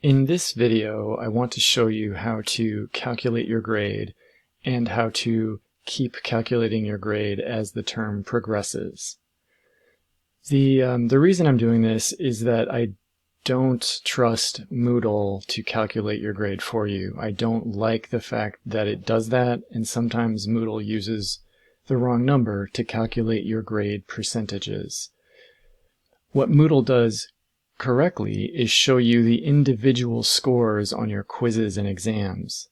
In this video, I want to show you how to calculate your grade and how to keep calculating your grade as the term progresses. The reason I'm doing this is that I don't trust Moodle to calculate your grade for you. I don't like the fact that it does that, and sometimes Moodle uses the wrong number to calculate your grade percentages. What Moodle does correctly is show you the individual scores on your quizzes and exams.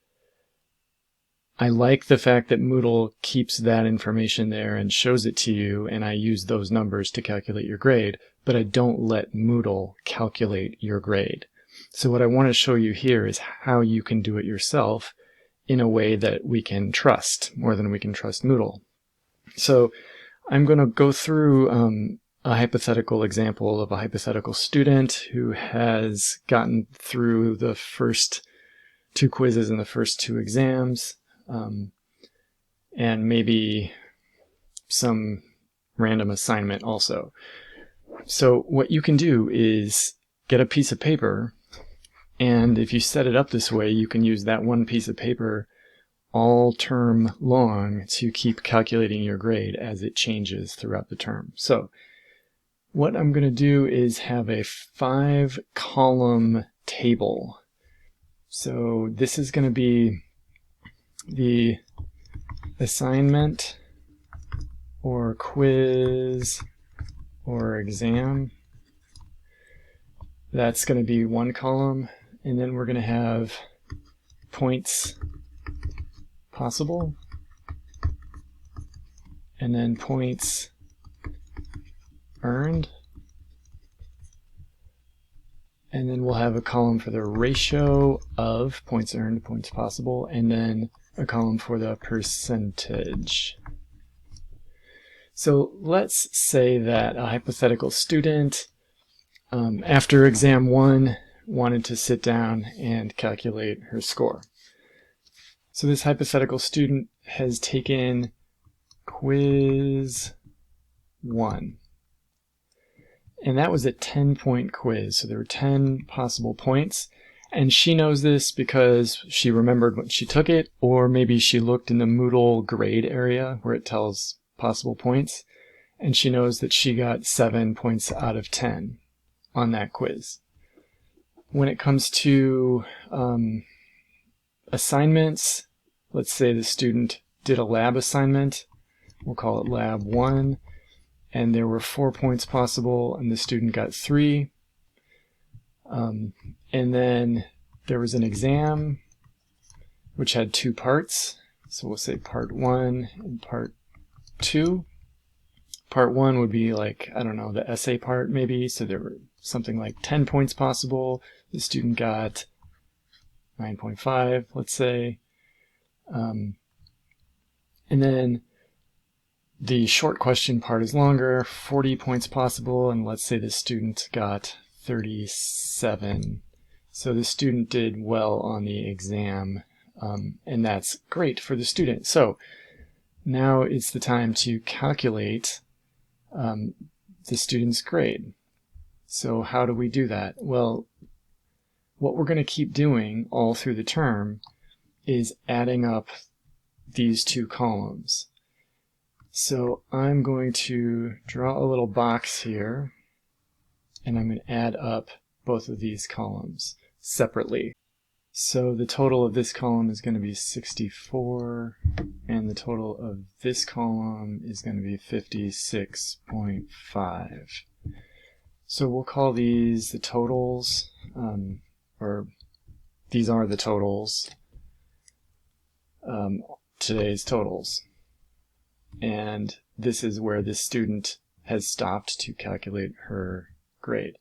I like the fact that Moodle keeps that information there and shows it to you, and I use those numbers to calculate your grade, but I don't let Moodle calculate your grade. So what I want to show you here is how you can do it yourself in a way that we can trust more than we can trust Moodle. So I'm going to go through a hypothetical example of a hypothetical student who has gotten through the first two quizzes and the first two exams, and maybe some random assignment also. So what you can do is get a piece of paper, and if you set it up this way, you can use that one piece of paper all term long to keep calculating your grade as it changes throughout the term. So what I'm going to do is have a 5-column table. So this is going to be the assignment or quiz or exam. That's going to be one column, and then we're going to have points possible, and then points earned, and then we'll have a column for the ratio of points earned to points possible, and then a column for the percentage. So let's say that a hypothetical student after exam 1 wanted to sit down and calculate her score. So this hypothetical student has taken quiz 1. And that was a 10-point quiz, so there were 10 possible points. And she knows this because she remembered when she took it, or maybe she looked in the Moodle grade area where it tells possible points, and she knows that she got 7 points out of 10 on that quiz. When it comes to assignments, let's say the student did a lab assignment, we'll call it lab 1, and there were 4 points possible, and the student got 3. And then there was an exam which had 2 parts, so we'll say part 1 and part 2. Part 1 would be like, I don't know, the essay part maybe, so there were something like 10 points possible. The student got 9.5, let's say. And then the short question part is longer, 40 points possible, and let's say the student got 37. So the student did well on the exam, and that's great for the student. So now it's the time to calculate the student's grade. So how do we do that? Well, what we're going to keep doing all through the term is adding up these two columns. So I'm going to draw a little box here, and I'm going to add up both of these columns separately. So the total of this column is going to be 64, and the total of this column is going to be 56.5. So we'll call these the totals, or these are the totals, today's totals. And this is where this student has stopped to calculate her grade.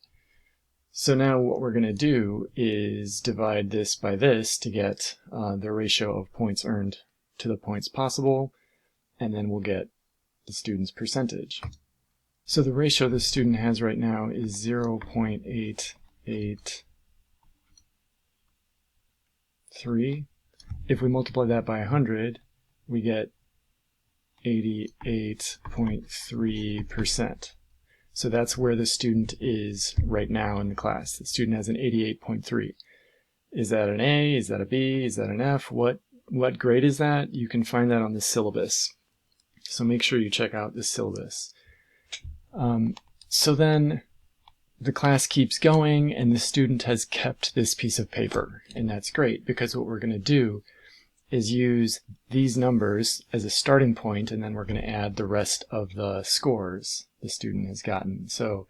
So now what we're going to do is divide this by this to get the ratio of points earned to the points possible, and then we'll get the student's percentage. So the ratio the student has right now is 0.883. If we multiply that by 100, we get 88.3%. So that's where the student is right now in the class. The student has an 88.3. Is that an A? Is that a B? Is that an F? What grade is that? You can find that on the syllabus. So make sure you check out the syllabus. So then the class keeps going and the student has kept this piece of paper, and that's great because what we're going to do is use these numbers as a starting point, and then we're going to add the rest of the scores the student has gotten. So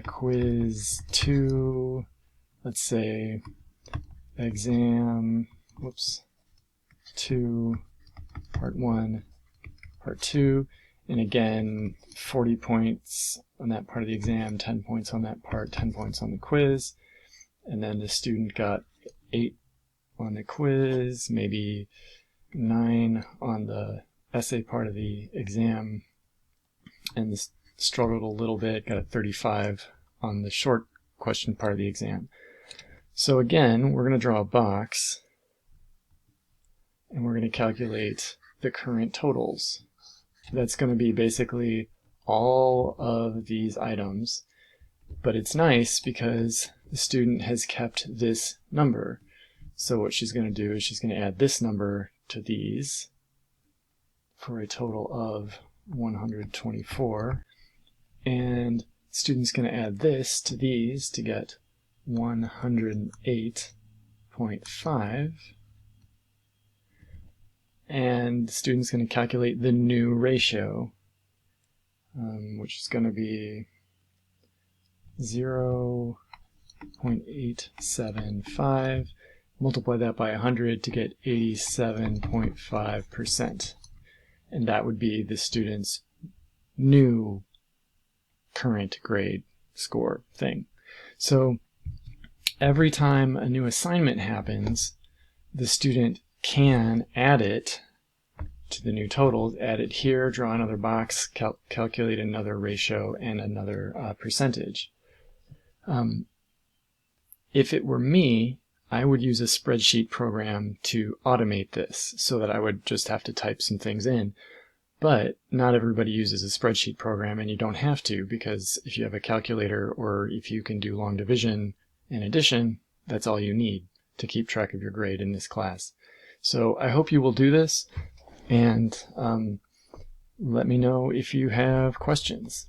quiz 2, let's say exam 2 part 1 part 2, and again 40 points on that part of the exam, 10 points on that part, 10 points on the quiz, and then the student got 8 on the quiz, maybe 9 on the essay part of the exam, and struggled a little bit, got a 35 on the short question part of the exam. So again, we're going to draw a box, and we're going to calculate the current totals. That's going to be basically all of these items, but it's nice because the student has kept this number. So what she's going to do is she's going to add this number to these for a total of 124, and the student's going to add this to these to get 108.5, and the student's going to calculate the new ratio, which is going to be 0.875. Multiply that by 100 to get 87.5%. And that would be the student's new current grade score thing. So every time a new assignment happens, the student can add it to the new totals, add it here, draw another box, calculate another ratio and another percentage. If it were me, I would use a spreadsheet program to automate this so that I would just have to type some things in. But not everybody uses a spreadsheet program, and you don't have to, because if you have a calculator or if you can do long division and addition, that's all you need to keep track of your grade in this class. So I hope you will do this, and let me know if you have questions.